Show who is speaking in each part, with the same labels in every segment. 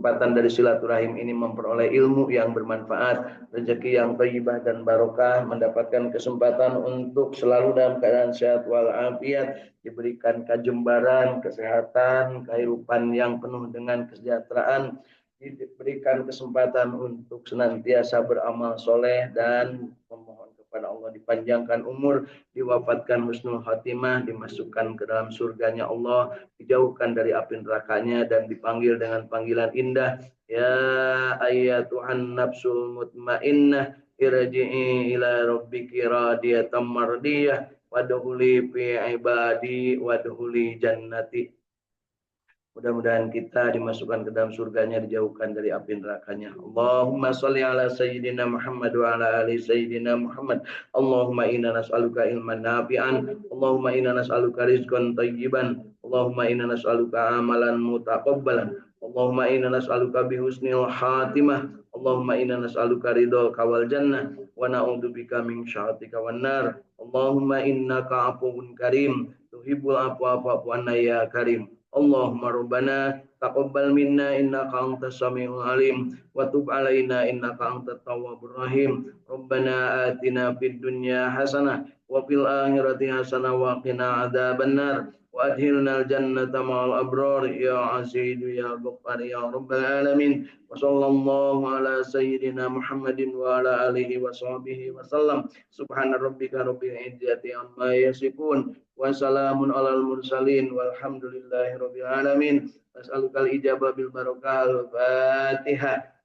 Speaker 1: kesempatan dari silaturahim ini memperoleh ilmu yang bermanfaat, rezeki yang thayyibah dan barokah, mendapatkan kesempatan untuk selalu dalam keadaan sehat walafiat, diberikan kejembaran, kesehatan, kehidupan yang penuh dengan kesejahteraan, diberikan kesempatan untuk senantiasa beramal soleh dan memohon kepada Allah dipanjangkan umur, diwafatkan husnul khatimah, dimasukkan ke dalam surganya Allah, dijauhkan dari api nerakanya dan dipanggil dengan panggilan indah, ya ayyatuhan nafsul mutmainnah irji'i ila rabbiki radiyatan mardiyah wadkhuli fi ibadi wadkhuli jannati. Mudah-mudahan kita dimasukkan ke dalam surganya, dijauhkan dari api nerakanya. Allahumma sholli ala sayyidina Muhammad wa ala ali sayyidina Muhammad. Allahumma inna nas'aluka ilman nafi'an. Allahumma inna nas'aluka rizqan thayyiban. Allahumma inna nas'aluka amalan mutaqabbalan. Allahumma inna nas'aluka bihusnil khatimah. Allahumma inna nas'aluka ridhaka wal jannah wa na'udzubika min syarrika wan nar. Allahumma innaka afuwun karim tuhibbul afwa fa'fu anna ya karim. Allahumma rabbana taqabbal minna innaka antas samiul alim wa tub alaina innaka antat tawwabur rahim. Rabbana atina fid dunya hasanah wa fil akhirati hasanah wa qina adzabannar wa adkhilnal jannata ma'al abrar ya aziz ya ghaffar ya rabbal alamin. Wa sallallahu ala sayyidina Muhammadin wa ala alihi wa sahbihi wa sallam. Subhana rabbika rabbil izzati amma yasifun wa salamun alal mursalin walhamdulillahi rabbil alamin. As'alukal ijabah bil barakah al-Fatihah.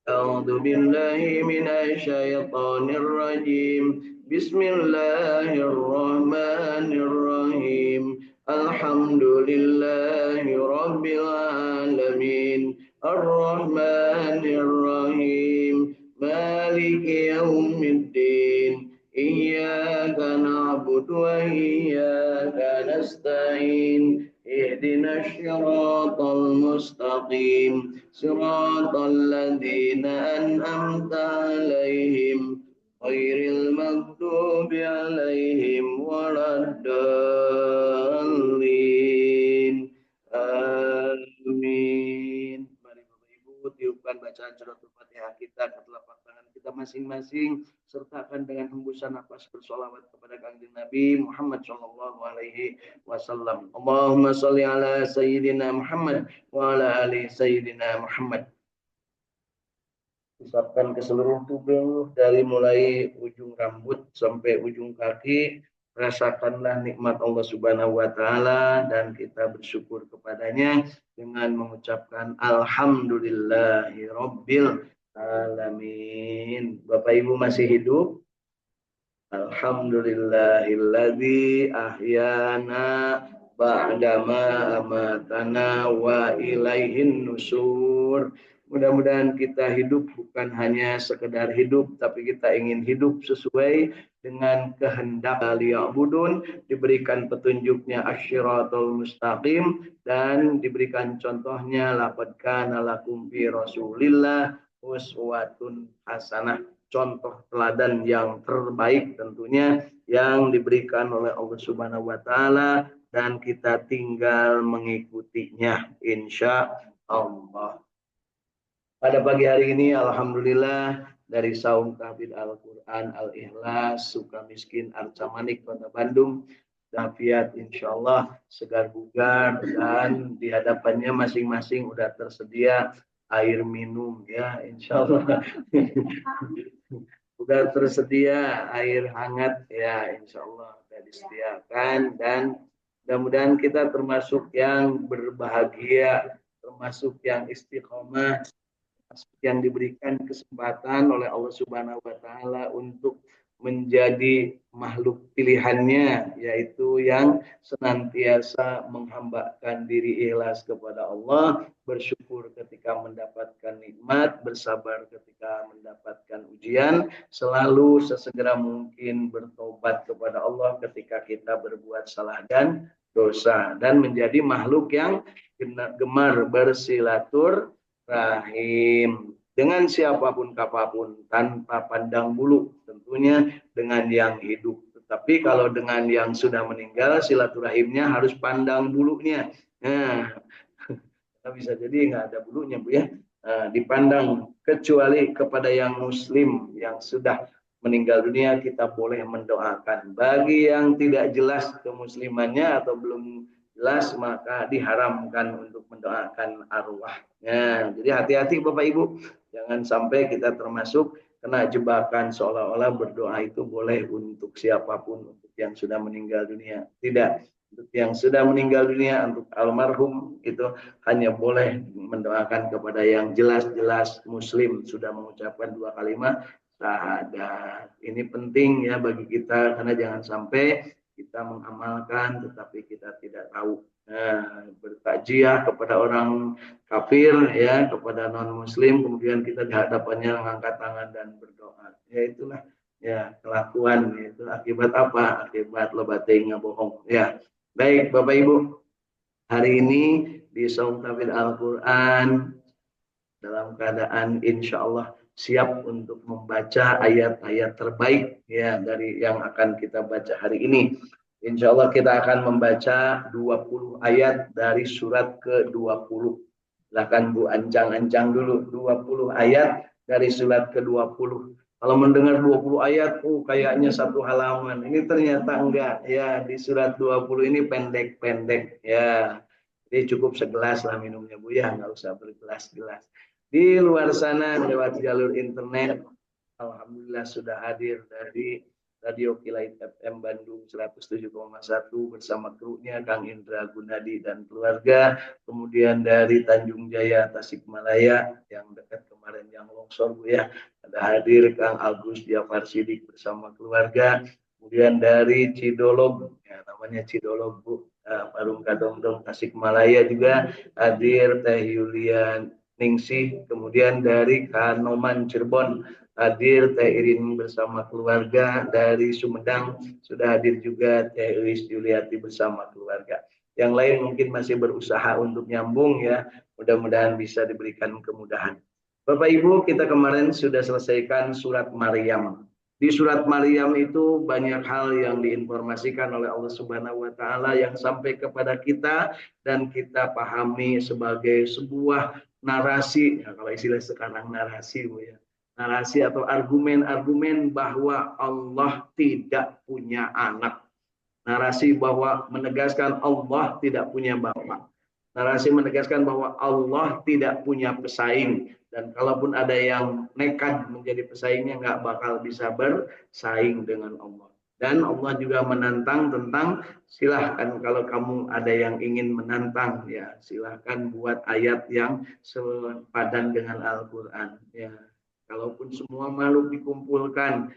Speaker 1: A'udzu billahi minasy syaithanir rajim. Bismillahirrahmanirrahim. Alhamdulillahi rabbil alamin. Ar-Rahmanir Rahim. Maliki yaumiddin. Iyyaka na'budu wa iyyaka nasta'in. Ihdinas siratal mustaqim. Siratal ladzina an'amta 'alaihim ghairil maghdubi 'alaihim waladdallin. Amin. Mari Bapak Ibu tiupkan bacaan suratul Fatihah kita ke telapak tangan kita masing-masing, sertakan dengan hembusan nafas bersolawat kepada Kanjeng Nabi Muhammad sallallahu alaihi wasallam. Allahumma sholli ala sayyidina Muhammad wa ala ali sayyidina Muhammad. Usapkan ke seluruh tubuh dari mulai ujung rambut sampai ujung kaki. Rasakanlah nikmat Allah Subhanahu wa taala dan kita bersyukur kepadanya dengan mengucapkan alhamdulillahi rabbil alamin. Bapak Ibu masih hidup? Alhamdulillahilladzi ahyana ba'dama amatana wa ilaihin nusur. Mudah-mudahan kita hidup bukan hanya sekedar hidup, tapi kita ingin hidup sesuai dengan kehendak liya'budun, diberikan petunjuknya asyiratul mustaqim, dan diberikan contohnya laqad kana lakum fi rasulillah uswatun hasanah, contoh teladan yang terbaik tentunya yang diberikan oleh Allah Subhanahu wa taala, dan kita tinggal mengikutinya insya Allah. Pada pagi hari ini alhamdulillah dari Saung Tahfidz Al-Quran Al-Ikhlas Sukamiskin Arca Manik Kota Bandung, Dafiat insyaallah segar bugar, dan di hadapannya masing-masing udah tersedia air minum ya insyaallah. Sudah tersedia air hangat ya insyaallah sudah disediakan, dan mudah-mudahan kita termasuk yang berbahagia, termasuk yang istiqomah, yang diberikan kesempatan oleh Allah Subhanahu wa taala untuk menjadi makhluk pilihannya, yaitu yang senantiasa menghambakan diri ikhlas kepada Allah, bersyukur ketika mendapatkan nikmat, bersabar ketika mendapatkan ujian, selalu sesegera mungkin bertobat kepada Allah ketika kita berbuat salah dan dosa, dan menjadi makhluk yang gemar bersilaturahim dengan siapapun kapapun tanpa pandang bulu, tentunya dengan yang hidup. Tetapi kalau dengan yang sudah meninggal, silaturahimnya harus pandang bulunya. Nah, bisa jadi nggak ada bulunya Bu ya. Dipandang kecuali kepada yang muslim yang sudah meninggal dunia kita boleh mendoakan. Bagi yang tidak jelas kemuslimannya atau belum jelas maka diharamkan untuk mendoakan arwahnya. Jadi hati-hati Bapak Ibu, jangan sampai kita termasuk kena jebakan seolah-olah berdoa itu boleh untuk siapapun, untuk yang sudah meninggal dunia. Tidak, untuk yang sudah meninggal dunia, untuk almarhum itu hanya boleh mendoakan kepada yang jelas-jelas muslim sudah mengucapkan 2 kalimat syahadat. Ini penting ya bagi kita karena jangan sampai kita mengamalkan tetapi kita tidak tahu. Nah, bertakjiah kepada orang kafir ya, kepada non muslim, kemudian kita di hadapannya mengangkat tangan dan berdoa. Ya itulah ya kelakuan itu akibat apa? Akibat lebating bohong ya. Baik Bapak Ibu, hari ini di Saum Tafsir Al-Quran dalam keadaan insya Allah siap untuk membaca ayat-ayat terbaik ya dari yang akan kita baca hari ini. Insya Allah kita akan membaca 20 ayat dari surat ke-20. Silakan Bu ancang-ancang dulu 20 ayat dari surat ke-20. Kalau mendengar 20 ayat, kayaknya satu halaman. Ini ternyata enggak ya, di surat 20 ini pendek-pendek ya. Jadi cukup segelas lah minumnya Bu ya, nggak usah bergelas-gelas. Di luar sana lewat jalur internet, alhamdulillah sudah hadir dari Radio Kilait FM Bandung 107,1 bersama krunya Kang Indra Gunadi dan keluarga. Kemudian dari Tanjung Jaya, Tasikmalaya yang dekat kemarin yang longsor Bu ya. Ada hadir Kang Agus Jafar Sidik bersama keluarga. Kemudian dari Cidolog, ya namanya Cidolog Bu, Parung Kadongdong Tasikmalaya juga hadir Teh Yulian Ningsih. Kemudian dari Kanoman Cirebon hadir Teh Irin bersama keluarga. Dari Sumedang sudah hadir juga Teh Elis Juliati bersama keluarga. Yang lain mungkin masih berusaha untuk nyambung ya, mudah-mudahan bisa diberikan kemudahan. Bapak Ibu, kita kemarin sudah selesaikan surat Maryam. Di surat Maryam itu banyak hal yang diinformasikan oleh Allah Subhanahu wa taala yang sampai kepada kita dan kita pahami sebagai sebuah narasi, ya, kalau istilah sekarang narasi Bu ya. Narasi atau argumen-argumen bahwa Allah tidak punya anak. Narasi bahwa menegaskan Allah tidak punya bapak. Narasi menegaskan bahwa Allah tidak punya pesaing. Dan kalaupun ada yang nekat menjadi pesaingnya, nggak bakal bisa bersaing dengan Allah. Dan Allah juga menantang tentang silahkan kalau kamu ada yang ingin menantang ya silahkan buat ayat yang sepadan dengan Al-Quran ya. Kalaupun semua makhluk dikumpulkan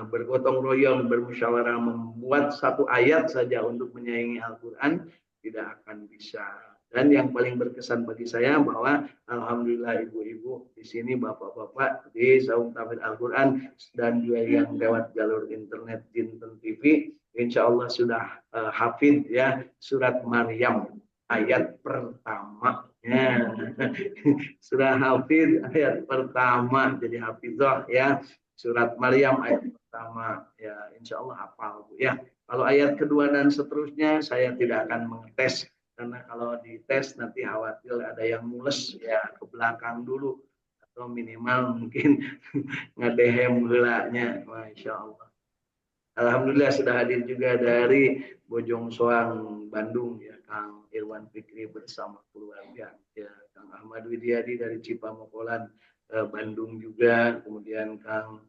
Speaker 1: bergotong royong bermusyawarah membuat satu ayat saja untuk menyaingi Al-Quran tidak akan bisa. Dan yang paling berkesan bagi saya bahwa alhamdulillah ibu-ibu di sini, bapak-bapak di Saum Tafsir Al-Quran dan juga yang lewat jalur internet Jinten TV, insya Allah sudah hafid ya surat Maryam ayat pertama. Ya. Sudah hafid ayat pertama jadi hafizah ya surat Maryam ayat pertama ya insya Allah hafal Bu ya. Kalau ayat kedua dan seterusnya saya tidak akan mengetes karena kalau dites nanti khawatir ada yang mules ya ke belakang dulu atau minimal mungkin ngedehem gelanya. Masya Allah. Alhamdulillah sudah hadir juga dari Bojong Soang Bandung ya Kang Irwan Fikri bersama keluarga ya Kang Ahmad Widyadi dari Cipamokolan Bandung juga, kemudian Kang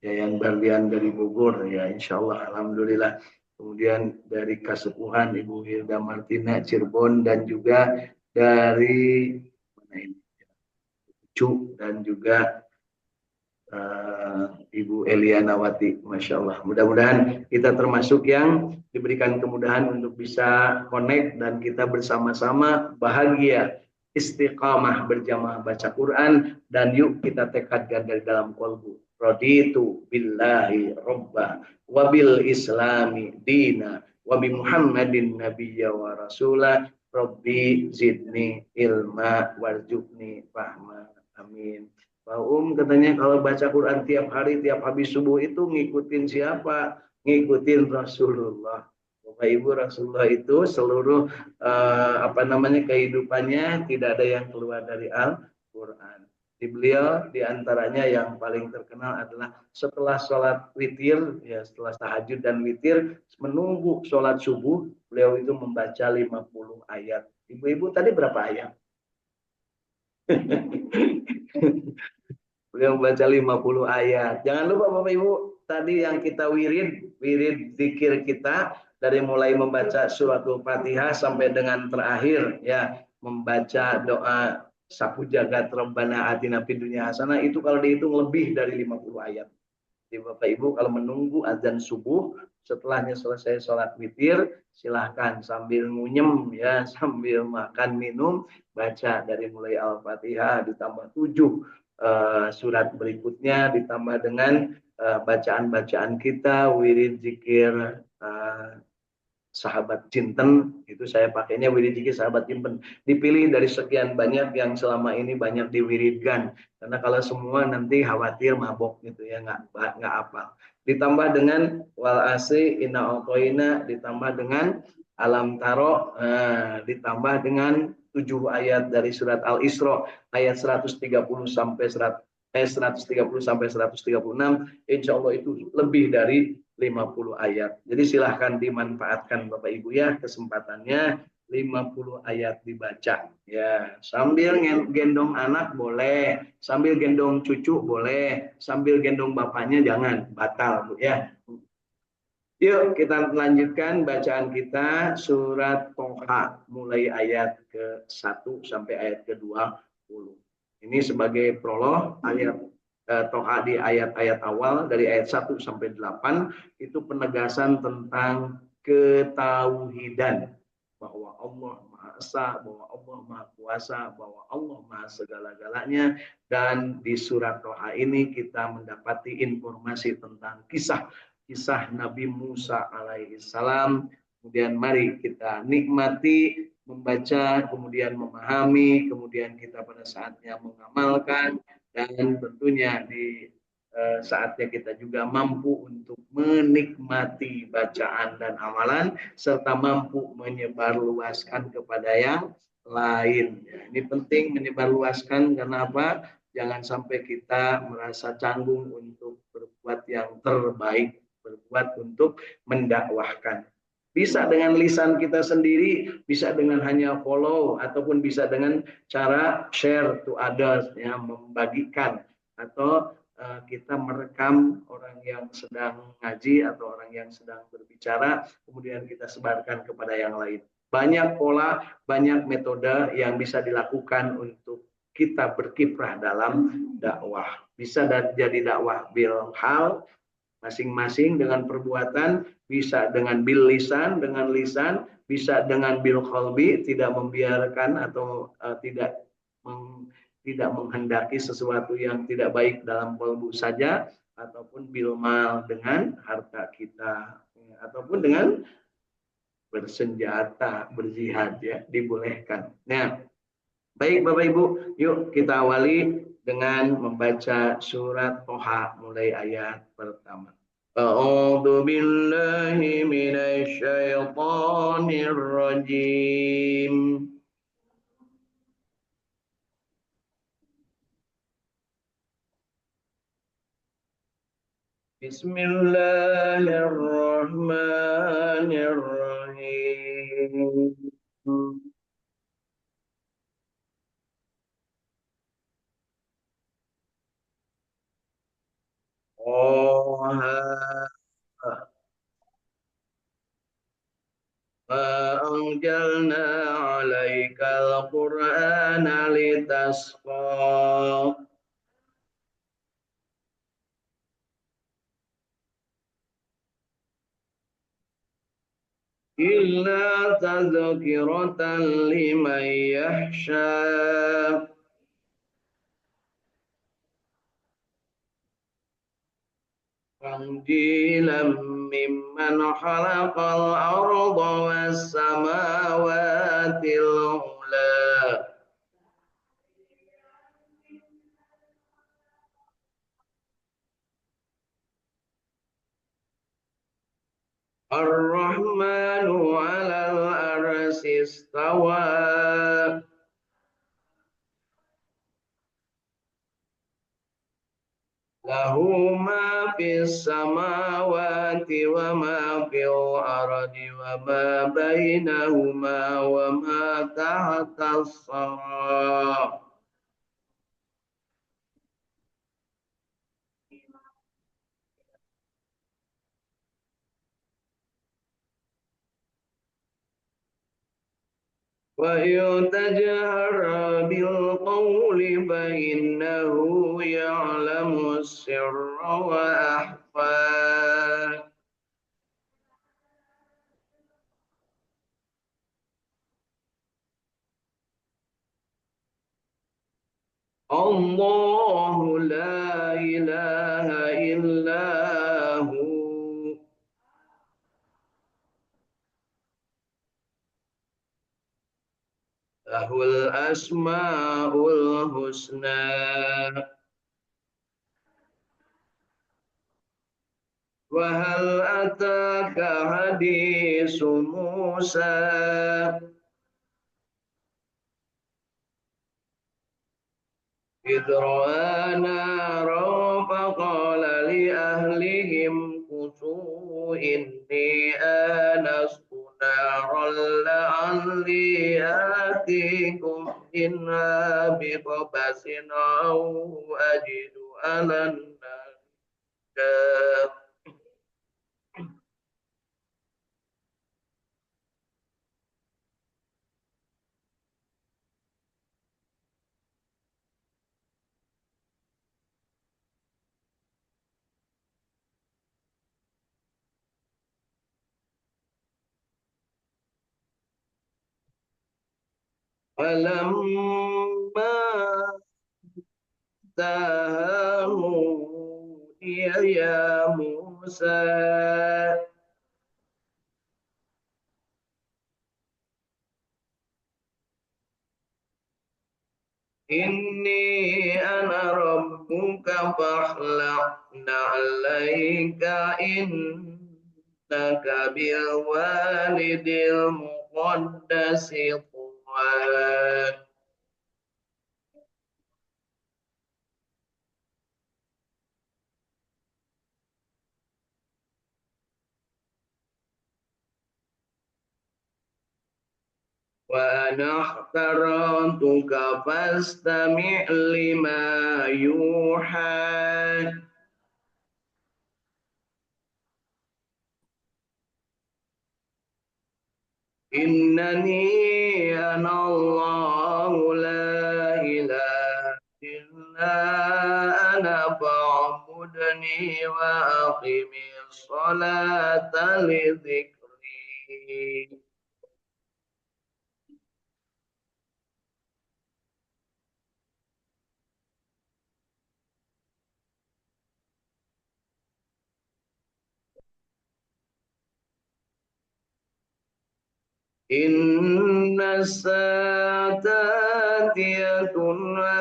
Speaker 1: Yayan Barlian dari Bogor ya insya Allah alhamdulillah. Kemudian dari Kasepuhan Ibu Hilda Martina Cirebon dan juga dari mana ini Cu dan juga Ibu Eliana Wati, Masya Allah. Mudah-mudahan kita termasuk yang diberikan kemudahan untuk bisa connect dan kita bersama-sama bahagia istiqamah berjamaah baca Quran dan yuk kita tekadkan dari dalam qalbu. Raditu billahi robba wabil islami dina wabi Muhammadin nabiyya wa rasulah Rabbi zidni ilma warjukni fahma amin. Pak katanya kalau baca Quran tiap hari, tiap habis subuh itu ngikutin siapa? Ngikutin Rasulullah. Bapak Ibu, Rasulullah itu seluruh apa namanya kehidupannya tidak ada yang keluar dari Al-Qur'an. Di beliau diantaranya yang paling terkenal adalah setelah sholat witir, ya setelah tahajud dan witir, menunggu sholat subuh, beliau itu membaca 50 ayat. Ibu-ibu tadi berapa ayat? Beliau membaca 50 ayat. Jangan lupa Bapak Ibu, tadi yang kita wirid zikir kita dari mulai membaca suratul Fatihah sampai dengan terakhir ya, membaca doa sapu jagat Rabbana atina fid dunya hasanah, itu kalau dihitung lebih dari 50 ayat. Jadi Bapak Ibu kalau menunggu azan subuh, setelahnya selesai sholat witir, silahkan sambil ngunyem ya, sambil makan minum, baca dari mulai Al-Fatihah ditambah 7 surat berikutnya, ditambah dengan bacaan-bacaan kita, wirid zikir sahabat Cinten, itu saya pakainya wirid zikir sahabat Cinten, dipilih dari sekian banyak yang selama ini banyak diwiridkan, karena kalau semua nanti khawatir mabok gitu ya, nggak apa, ditambah dengan wal asri inna alqoina, ditambah dengan alam taro, ditambah dengan 7 ayat dari surat Al-Isra ayat 130 sampai 130 sampai 136, insya Allah itu lebih dari 50 ayat. Jadi silahkan dimanfaatkan Bapak Ibu ya kesempatannya, 50 ayat dibaca ya, sambil gendong anak boleh, sambil gendong cucu boleh, sambil gendong bapaknya jangan, batal Bu ya. Yuk kita lanjutkan bacaan kita surat Toha mulai ayat ke-1 sampai ayat ke-20. Ini sebagai prolog ayat Toha di ayat-ayat awal dari ayat 1 sampai 8 itu penegasan tentang ketauhidan, bahwa Allah Maha Esa, bahwa Allah Maha Kuasa, bahwa Allah Maha segala-galanya. Dan di surat Toha ini kita mendapati informasi tentang kisah Nabi Musa alaihi salam. Kemudian mari kita nikmati membaca, kemudian memahami, kemudian kita pada saatnya mengamalkan, dan tentunya di saatnya kita juga mampu untuk menikmati bacaan dan amalan, serta mampu menyebarluaskan kepada yang lain. Ini penting menyebarluaskan, karena apa? Jangan sampai kita merasa canggung untuk berbuat yang terbaik, berbuat untuk mendakwahkan. Bisa dengan lisan kita sendiri, bisa dengan hanya follow, ataupun bisa dengan cara share to others, ya, membagikan, atau kita merekam orang yang sedang ngaji atau orang yang sedang berbicara, kemudian kita sebarkan kepada yang lain. Banyak pola, banyak metode yang bisa dilakukan untuk kita berkiprah dalam dakwah. Bisa jadi dakwah bil hal, masing-masing dengan perbuatan, bisa dengan bil lisan, dengan lisan, bisa dengan bil qalbi, tidak membiarkan atau tidak menghendaki sesuatu yang tidak baik dalam kalbu saja, ataupun bil mal dengan harta kita, ataupun dengan bersenjata, berjihad ya, dibolehkan. Nah, baik Bapak Ibu, yuk kita awali dengan membaca surat Toha mulai ayat pertama. A'udzu billahi minasy syaithanir rajim. Bismillahirrahmanirrahim. Oh, أنزلنا عليك القرآن لتشقى إلا تذكرة لمن يخشى تنزيلا ممن خلق الأرض والسماوات العلى Ar-Rahmanu 'alal arsy istawa. Lahu ma fis samawati wa ma fil ardi wa ma bainahuma wa ma tahta as-sara. وإن تجهر بالقول فإنه يعلم السر وأخفى. الله لا إله إلا هو له الأسماء الحسنى. وهل أتاك حديث موسى إذ رأى نارا فقال لأهلهم كثوا إني آنست نارا لعلي آتيكم منها بقبس أو أجد على النار. فلما تاهوا يا موسى إني أنا ربك فاخلع نعليك إنك بالوالد المقدس طوى. وأنا اخترتك فاستمع لما يوحى. إنني أنا الله لا إله إلا أنا فاعبدني وأقم الصلاة لذكري. إن الساعة آتية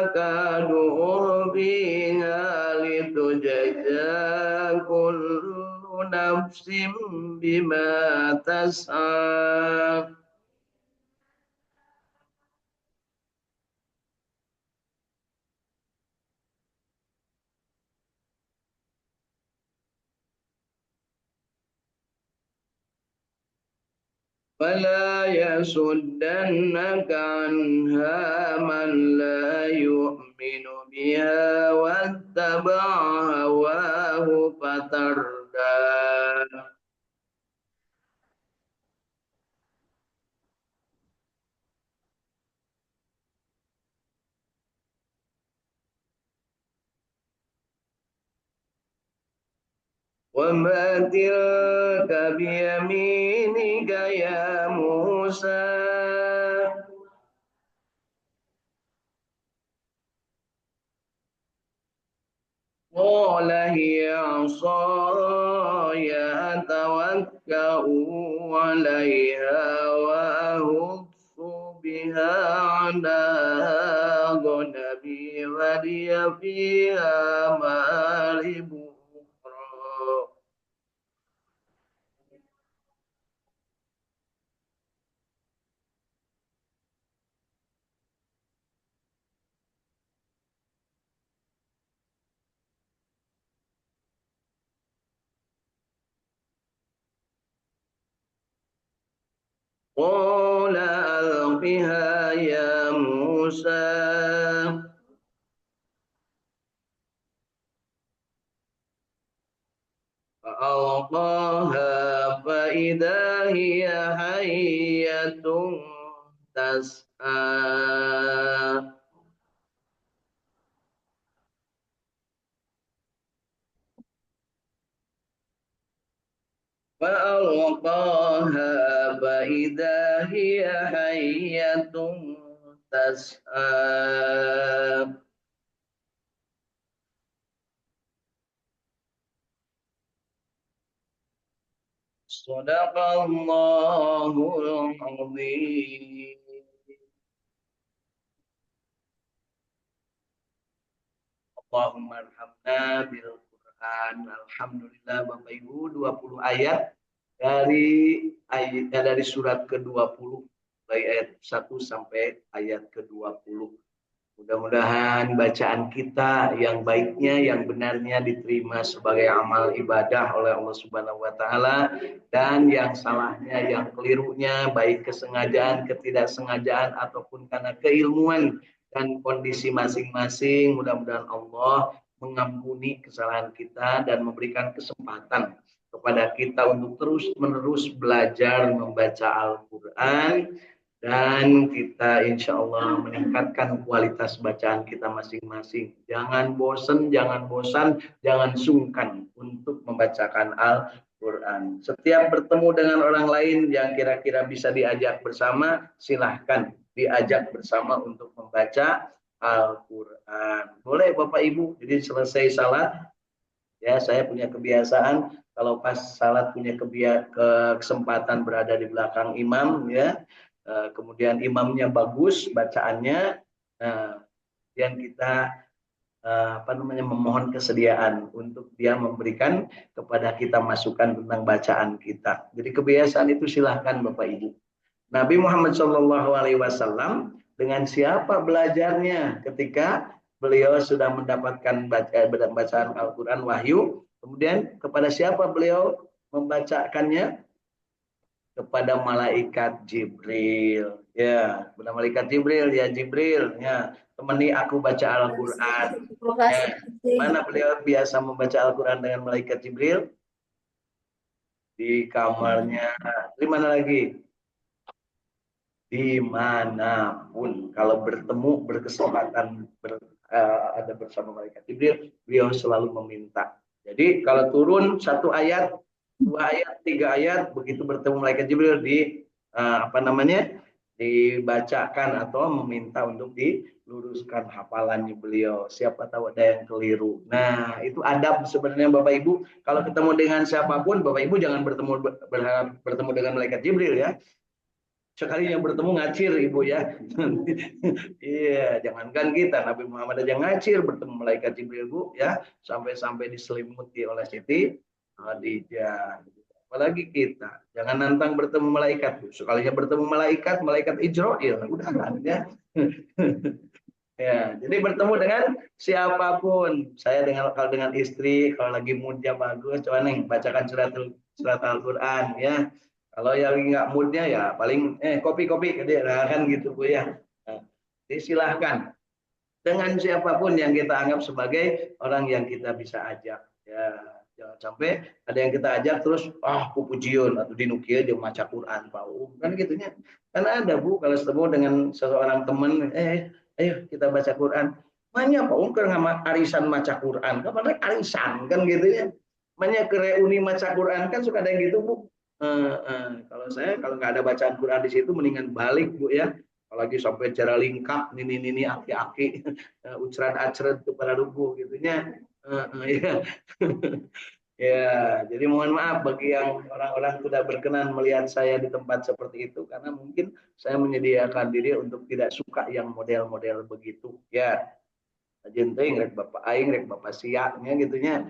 Speaker 1: أكاد أخفيها لتجزى كل نفس بما تسعى. فلا يصدنك عنها من لا يؤمن بها واتبع هواه فتردى. وما تلك بيمينك يا موسى قال هي عصاي أتوكأ عليها وأهص بها على غنمي ولي فيها مآرب أخرى. قال ألقها يا موسى فألقاها فإذا هي حية تسعى فألقاها فإذا هي حية تسعى صدق الله العظيم. Allahumma arhamna bil Quran. Alhamdulillah Bapak Ibu, 20 ayat dari surat ke-20, dari ayat 1 sampai ayat ke-20. Mudah-mudahan bacaan kita yang baiknya, yang benarnya diterima sebagai amal ibadah oleh Allah Subhanahu wa taala, dan yang salahnya, yang kelirunya, baik kesengajaan, ketidaksengajaan ataupun karena keilmuan dan kondisi masing-masing, mudah-mudahan Allah mengampuni kesalahan kita dan memberikan kesempatan kepada kita untuk terus-menerus belajar membaca Al-Qur'an, dan kita insya Allah meningkatkan kualitas bacaan kita masing-masing. Jangan bosan, jangan sungkan untuk membacakan Al-Quran. Setiap bertemu dengan orang lain yang kira-kira bisa diajak bersama, silahkan diajak bersama untuk membaca Al-Quran. Boleh Bapak Ibu, jadi selesai salat, ya saya punya kebiasaan kalau pas salat punya kesempatan berada di belakang imam, ya. Kemudian imamnya bagus bacaannya, yang kita memohon kesediaan untuk dia memberikan kepada kita masukan tentang bacaan kita. Jadi kebiasaan itu silahkan Bapak Ibu. Nabi Muhammad SAW dengan siapa belajarnya ketika beliau sudah mendapatkan bacaan Al-Quran wahyu, kemudian kepada siapa beliau membacakannya? Kepada malaikat Jibril, ya, kepada malaikat Jibril, ya Jibril, ya, temani aku baca Al-Quran. Ya. Mana beliau biasa membaca Al-Quran dengan malaikat Jibril? Di kamarnya. Di mana lagi? Dimanapun. Kalau bertemu, berkesempatan ada bersama malaikat Jibril, beliau selalu meminta. Jadi kalau turun satu ayat, 2 ayat, 3 ayat, begitu bertemu malaikat Jibril dibacakan atau meminta untuk diluruskan hafalannya beliau. Siapa tahu ada yang keliru. Nah, itu adab sebenarnya Bapak Ibu. Kalau ketemu dengan siapapun, Bapak Ibu jangan bertemu dengan malaikat Jibril, ya. Sekali yang bertemu ngacir Ibu, ya. Iya, jangankan kita, Nabi Muhammad aja ngacir bertemu malaikat Jibril, Bu, ya, sampai diselimuti oleh Siti Khadijah. Apalagi kita, jangan nantang bertemu malaikat, Bu. Sekalinya bertemu malaikat Israil, udah kan, ya. Ya, jadi bertemu dengan siapapun. Saya kalau dengan istri, kalau lagi moodnya bagus, coba nih bacakan surat Al-Quran, ya. Kalau yang nggak moodnya, ya paling kopi-kopi ke dia, nah, kan gitu Bu, ya. Nah, jadi silahkan dengan siapapun yang kita anggap sebagai orang yang kita bisa ajak, ya. Jangan sampai ada yang kita ajak terus pupujiun atau dinukil dia maca Quran, Pak, kan gitunya. Kan ada Bu, kalau ketemu dengan seseorang teman, ayo kita baca Quran. Manya Pak Ungker ngama arisan maca Quran, kapan arisan kan gitu, ya. Manya ke reuni maca Quran kan suka ada yang gitu Bu. Kalau nggak ada bacaan Quran di situ, mendingan balik Bu, ya. Apalagi sampai cara lingkap ini aki-aki uceran acret kepada rubuh gitunya. Ya. Ya, jadi mohon maaf bagi yang orang-orang tidak berkenan melihat saya di tempat seperti itu, karena mungkin saya menyediakan diri untuk tidak suka yang model-model begitu, ya. Jenting rek bapak aing rek bapak siaknya gitunya.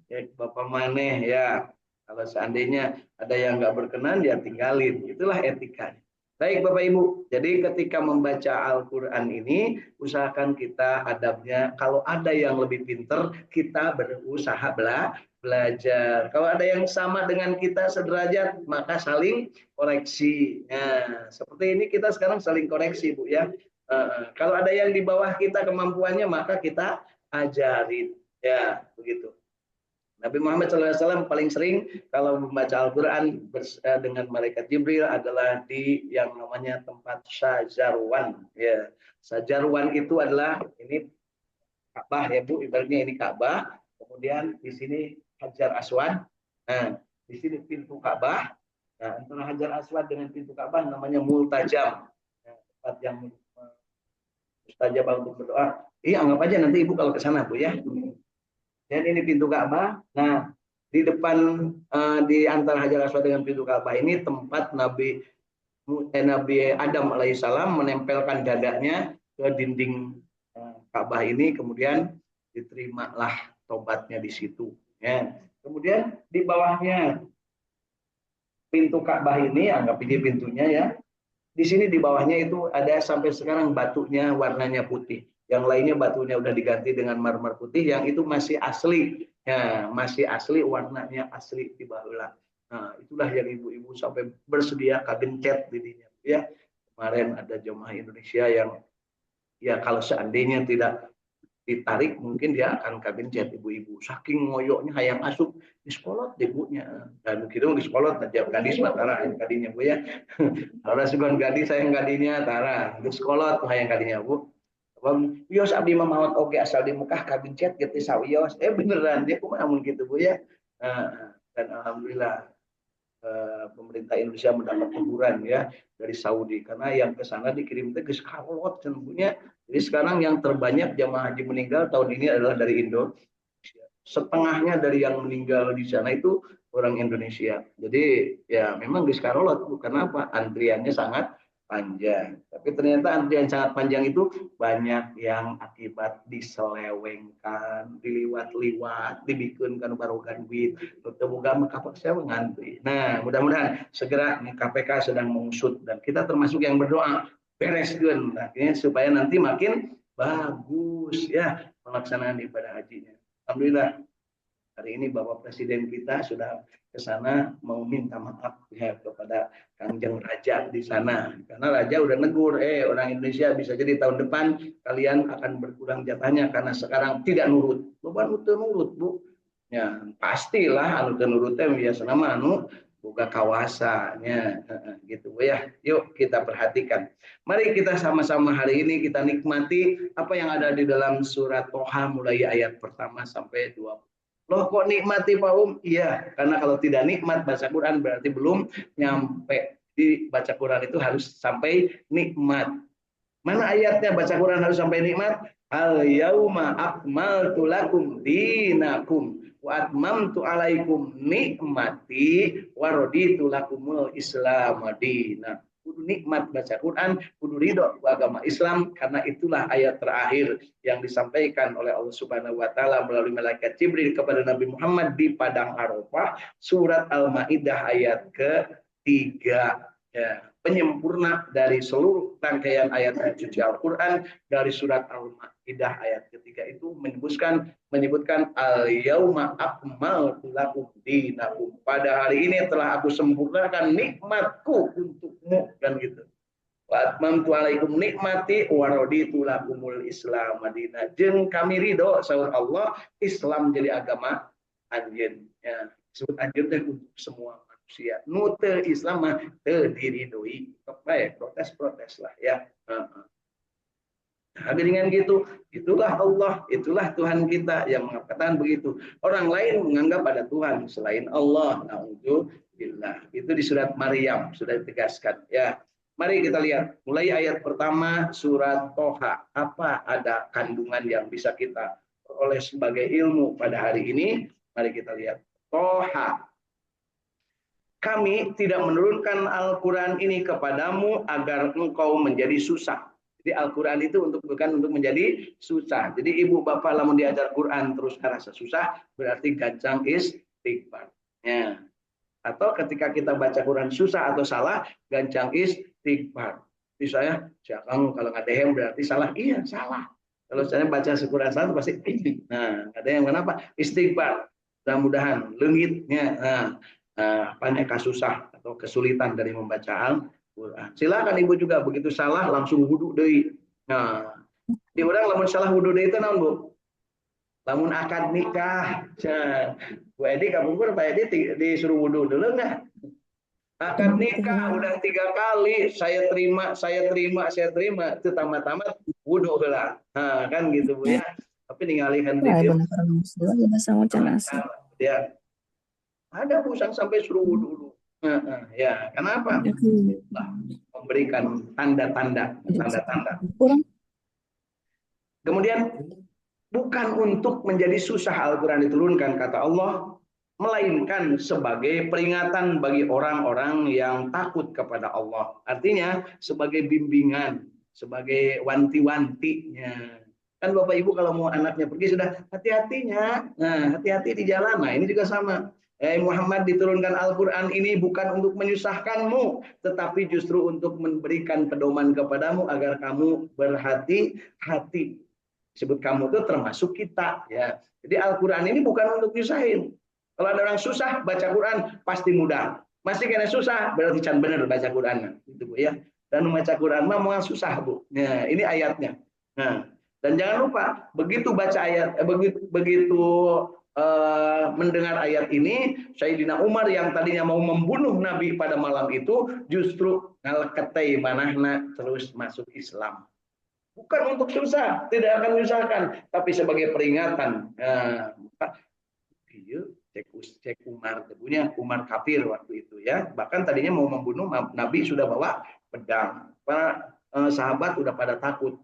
Speaker 1: Rek bapak maneh, ya. Kalau seandainya ada yang nggak berkenan, ya tinggalin. Itulah etika. Baik Bapak Ibu, jadi ketika membaca Al-Quran ini, usahakan kita adabnya, kalau ada yang lebih pinter, kita berusaha belajar. Kalau ada yang sama dengan kita sederajat, maka saling koreksi. Nah, seperti ini kita sekarang saling koreksi, Bu ya. Kalau ada yang di bawah kita kemampuannya, maka kita ajarin. Ya, begitu. Nabi Muhammad SAW paling sering kalau membaca Al-Quran dengan malaikat Jibril adalah di yang namanya tempat Sajarwan. Ya, Sajarwan itu adalah ini Ka'bah ya Bu, ibaratnya ini Ka'bah. Kemudian di sini Hajar Aswad. Nah, di sini pintu Ka'bah. Nah, antara Hajar Aswad dengan pintu Ka'bah namanya multajam. Nah, tempat yang mustajab untuk berdoa. Iya, anggap aja nanti Ibu kalau ke sana Bu ya. Dan ini pintu Ka'bah. Nah, di depan di antara Hajar Aswad dengan pintu Ka'bah ini tempat Nabi Adam alaihissalam menempelkan dadanya ke dinding Ka'bah ini, kemudian diterimalah tobatnya di situ. Ya. Kemudian di bawahnya pintu Ka'bah ini, anggap ini pintunya ya. Di sini di bawahnya itu ada sampai sekarang batunya warnanya putih. Yang lainnya batunya udah diganti dengan marmer putih, yang itu masih asli. Ya, masih asli, warnanya asli di bawah. Nah, itulah yang ibu-ibu sampai bersedia kagencet didinya. Ya, kemarin ada jemaah Indonesia yang ya kalau seandainya tidak ditarik mungkin dia akan kagencet ibu-ibu. Saking ngoyoknya hayang asup di sekolah ibunya. Dan kita di sekolah tiap gadis matara yang kadinya Bu ya. Kalau segon gadis saya gadinya tara di sekolah tuh hayang kadinya Bu. Wios abdi mah maot oge asal di Mekah kagencet gitu sawios. Beneran dia kumaha mun gitu Bu ya. Dan alhamdulillah pemerintah Indonesia mendapat teguran ya dari Saudi karena yang ke sana dikirim teh geus karot cenah. Jadi sekarang yang terbanyak jamaah haji meninggal tahun ini adalah dari Indo. Setengahnya dari yang meninggal di sana itu orang Indonesia. Jadi ya memang geus karot karena apa? Antriannya sangat panjang. Tapi ternyata antrian sangat panjang itu banyak yang akibat diselewengkan, diliwat-liwat, dibikinkan barogan duit. Moga kapok saya ngantri. Nah, mudah-mudahan segera KPK sedang mengusut dan kita termasuk yang berdoa bereskeun supaya nanti makin bagus ya pelaksanaan ibadah hajinya. Alhamdulillah hari ini Bapak Presiden kita sudah ke sana mau minta maaf ya kepada Kangjeng Raja di sana karena Raja udah negur orang Indonesia bisa jadi tahun depan kalian akan berkurang jatahnya karena sekarang tidak nurut. Beban nurut Bu. Ya, pastilah anu teu nurut teh biasana mah anu boga kawasannya gitu ya. Yuk kita perhatikan. Mari kita sama-sama hari ini kita nikmati apa yang ada di dalam surat Toha mulai ayat pertama sampai 20. Loh kok nikmati Pak Iya, karena kalau tidak nikmat baca Quran berarti belum nyampe. Di baca Quran itu harus sampai nikmat. Mana ayatnya baca Quran harus sampai nikmat? Al yauma akmaltu lakum dinakum wa atmamtu alaikum nikmati wa raditu lakumul Islam madina. Kudu nikmat baca Quran, kudu ridho agama Islam karena itulah ayat terakhir yang disampaikan oleh Allah Subhanahu wa taala melalui malaikat Jibril kepada Nabi Muhammad di padang Arafah surat Al-Maidah ayat ke-3 ya, penyempurna dari seluruh rangkaian ayat suci Al-Quran dari surat Al-Maidah ayat ke-3 itu menyebutkan al-yauma akmaltu lakum dinakum. Pada hari ini telah aku sempurnakan nikmatku untukmu dan gitu. Wa atmamtu alaikum nikmati wa raditu lakumul Islam madina. Jeung kami ridho saur Allah Islam jadi agama anjeun ya. Disebut anjeun teh untuk semua manusia. Nu teu Islam mah teu diridoi. Baik, protes-protes lah ya. Nah, dengan gitu, itulah Allah, itulah Tuhan kita yang mengatakan begitu. Orang lain menganggap ada Tuhan selain Allah. Na'udzubillah. Itu di surat Maryam sudah ditegaskan ya. Mari kita lihat mulai ayat pertama surat Toha. Apa ada kandungan yang bisa kita peroleh sebagai ilmu pada hari ini? Mari kita lihat. Toha. Kami tidak menurunkan Al-Quran ini kepadamu agar engkau menjadi susah. Jadi Al-Quran itu bukan untuk menjadi susah. Jadi ibu bapak lamun diajar Quran terus rasa susah, berarti gancang istighfar. Ya. Atau ketika kita baca Quran susah atau salah, gancang istighfar. Jadi saya, kalau nggak dehem berarti salah. Iya, salah. Kalau saya baca Quran salah pasti nah, ada yang kenapa? Istighfar. mudah-mudahan leungitnya apa kasusah atau kesulitan dari membaca Al-Qur'an. Silakan ibu juga begitu salah langsung wudu deui. Nah, di urang lamun salah wudu deui teh naon Bu? Lamun akad nikah. Bu Edi kabungkur Pak Edi disuruh wudu dulu enggak? Akad nikah udah 3 kali saya terima, saya terima, saya terima, itu tamat-tamat wudhu lah, nah, kan gitu Bu ya. Tapi ninggalikan di dia, ya ada Bu sampai suruh wudhu dulu. Ya, kenapa? Memberikan tanda-tanda. Kemudian bukan untuk menjadi susah Al-Quran diturunkan kata Allah, melainkan sebagai peringatan bagi orang-orang yang takut kepada Allah. Artinya sebagai bimbingan, sebagai wanti-wantinya. Kan Bapak Ibu kalau mau anaknya pergi sudah hati-hatinya. Nah, hati-hati di jalan. Nah, ini juga sama. Muhammad diturunkan Al-Quran ini bukan untuk menyusahkanmu, tetapi justru untuk memberikan pedoman kepadamu agar kamu berhati-hati. Sebut kamu itu termasuk kita. Ya. Jadi Al-Quran ini bukan untuk nyusahin. Kalau ada orang susah baca Quran pasti mudah. Masih kena susah berarti can bener baca Quran. Gitu Bu ya. Dan membaca Quran mah mau susah Bu. Nah, ini ayatnya. Nah, dan jangan lupa begitu baca ayat begitu mendengar ayat ini, Sayyidina Umar yang tadinya mau membunuh Nabi pada malam itu justru ngaleketei manahna terus masuk Islam. Bukan untuk susah, tidak akan menyusahkan, tapi sebagai peringatan. Cek Umar, punya Umar kafir waktu itu ya. Bahkan tadinya mau membunuh Nabi sudah bawa pedang. Para sahabat udah pada takut.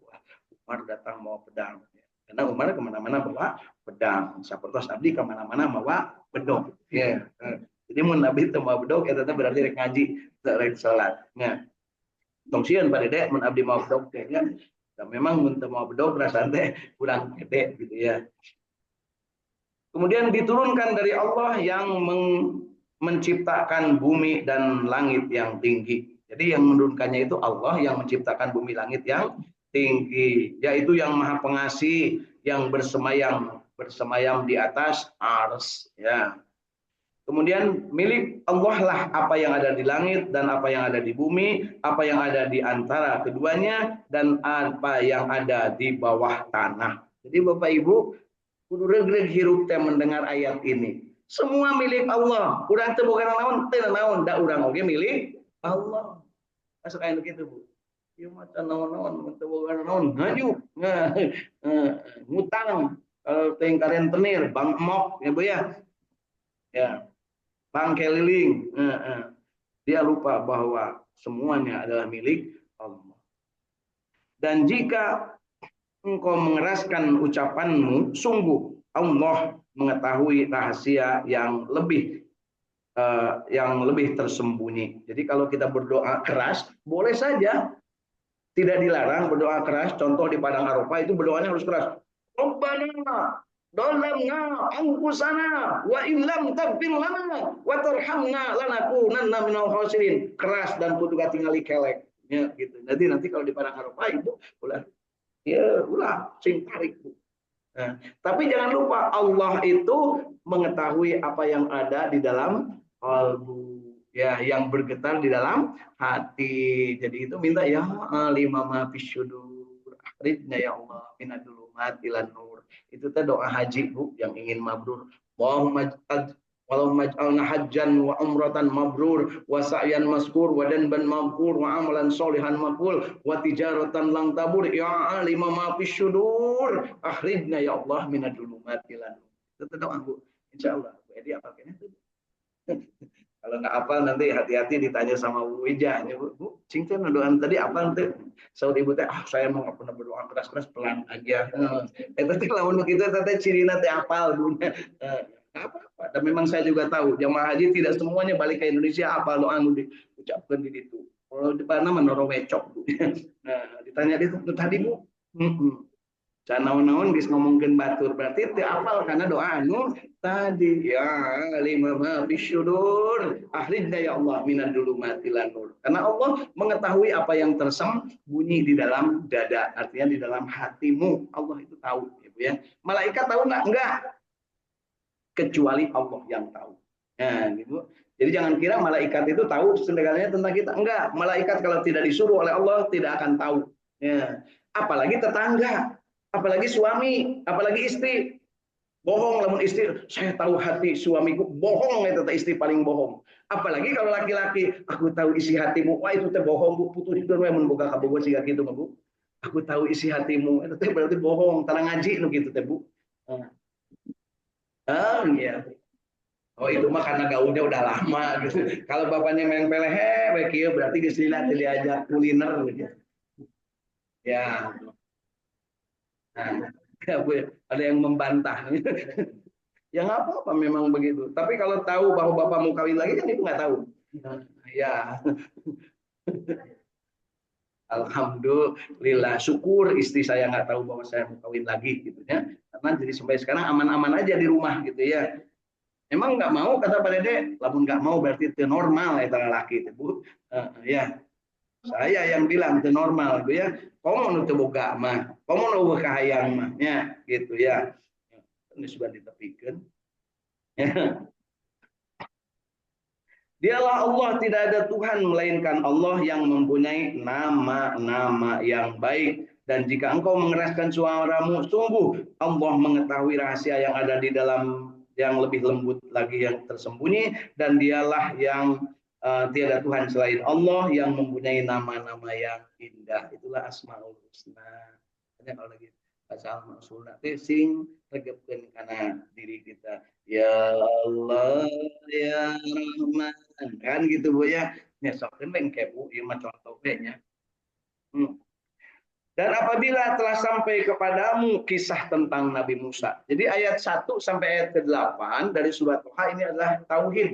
Speaker 1: Umar datang mau pedang. Karena Umar kemana-mana bawa pedang. Sahabat Nabi kemana-mana bawa bedog. Ya. Jadi mau Nabi itu bawa bedog, ya tetap berarti rek ngaji, rek sholat. Nah, tongsian pada dek, mun abdi mau bedog ya. Dan memang untuk mau bedog rasanya kurang gede gitu ya. Kemudian diturunkan dari Allah yang menciptakan bumi dan langit yang tinggi. Jadi yang menurunkannya itu Allah yang menciptakan bumi langit yang tinggi, yaitu yang Maha Pengasih, yang bersemayam di atas ars. Ya. Kemudian milik Allah lah apa yang ada di langit dan apa yang ada di bumi, apa yang ada di antara keduanya, dan apa yang ada di bawah tanah. Jadi Bapak Ibu, kudu regreg hirup teh mendengar ayat ini. Semua milik Allah. Urang teu boga naon, teu naon, da urang oge milik Allah. Masuk aya kitu, Bu. Ieu mah teu naon-naon, teu boga naon, ngaju. Ngutang kalau teuing ka rentenir, Bang Emok ya Bu ya. Ya. Bang keliling. Dia lupa bahwa semuanya adalah milik Allah. Dan jika engkau mengeraskan ucapanmu, sungguh Allah mengetahui rahasia yang lebih tersembunyi. Jadi kalau kita berdoa keras, boleh saja, tidak dilarang berdoa keras. Contoh di Padang Arafah itu berdoanya harus keras. Rabbana dolamna anfusana wa illam taghfir lana wa tarhamna lanakunanna minal khasirin. Keras dan kudu katingali kelek. Ya, gitu. Nanti kalau di Padang Arafah itu ulah sing tarik Bu. Nah, tapi jangan lupa Allah itu mengetahui apa yang ada di dalam kalbu, ya, yang bergetar di dalam hati. Jadi itu minta ya lima ma fisyudur akhrijna ya Allah minadulumat ilan nur. Itu teh doa haji Bu yang ingin mabrur. Walau maj'alna hajjan wa umratan mabrur wa sa'yan maskur wa danban maghfur wa amalan solihan maqbul wa tijaratan lang tabur ya alima ma fisyudur akhrijna ya Allah minadulumati lan. Itu doa Bu. Insyaallah Bu Edi apalnya itu. Kalau nggak apal nanti hati-hati ditanya sama Bu Ija. Bu, cingkan doaan tadi apa nanti? Saudi ibu teh, saya mau nggak pernah berdoa keras-keras pelan aja. Tapi lawan kita teh cirina teh apal Bu. Apa-apa. Dan memang saya juga tahu jamaah haji tidak semuanya balik ke Indonesia apa doa diucapkan di situ. Kalau di mana menoro wecok Bu. Nah, ditanya itu tadi Bu. Jangan naon-naon geus ngomongkeun batur berarti teu apal karena doa anu tadi ya lima ma bisyudur akhrijna ya Allah minad dulumatil nur. Karena Allah mengetahui apa yang tersembunyi di dalam dada, artinya di dalam hatimu. Allah itu tahu ya Bu ya. Malaikat tahu enggak? Enggak. kecuali Allah yang tahu. Nah, gitu. Jadi jangan kira malaikat itu tahu segalanya tentang kita. Enggak, malaikat kalau tidak disuruh oleh Allah tidak akan tahu. Ya. Apalagi tetangga, apalagi suami, apalagi istri. Bohong lamun istri, saya tahu hati suamiku, bohong itu istri paling bohong. Apalagi kalau laki-laki, aku tahu isi hatimu. Wah itu teh bohong Bu, putus itu mun boga kabogo siga gitu Bu. Aku tahu isi hatimu. Itu teh berarti bohong, tanang ngaji nu gitu teh Bu. Ah, iya. Oh itu mah karena gaulnya udah lama gitu. Kalau bapaknya main pelehe, berarti geus diajak kuliner gitu. Ya. Nah, ada yang membantah. Ya nggak apa-apa memang begitu. Tapi kalau tahu bahwa bapak mau kawin lagi kan itu nggak tahu. Ya, alhamdulillah, syukur istri saya nggak tahu bahwa saya mau kawin lagi gitu ya. Karena jadi sampai sekarang aman-aman aja di rumah gitu ya. Emang nggak mau kata Pak Dede, lamun nggak mau berarti itu normal ya laki itu Bu. Ya, saya yang bilang itu normal gitu ya. Kamu nu teu boga mah, kamu nu kahayang mah, ya gitu ya. Ini sudah ditepikeun. Ya. Dialah Allah, tidak ada Tuhan melainkan Allah yang mempunyai nama-nama yang baik. Dan jika engkau mengeraskan suaramu, sungguh Allah mengetahui rahasia yang ada di dalam, yang lebih lembut lagi yang tersembunyi. Dan dialah yang tiada Tuhan selain Allah yang mempunyai nama-nama yang indah. Itulah Asmaul Husna. Kalau lagi baca Al-Masul nanti sing regepkeun kana diri kita. Ya Allah, ya Rahman, kan gitu Bu ya. Nyesokeun bengke Bu, ieu mah contoh nya. Dan apabila telah sampai kepadamu kisah tentang Nabi Musa. Jadi ayat 1 sampai ayat ke-8 dari surat Toha ini adalah tauhid.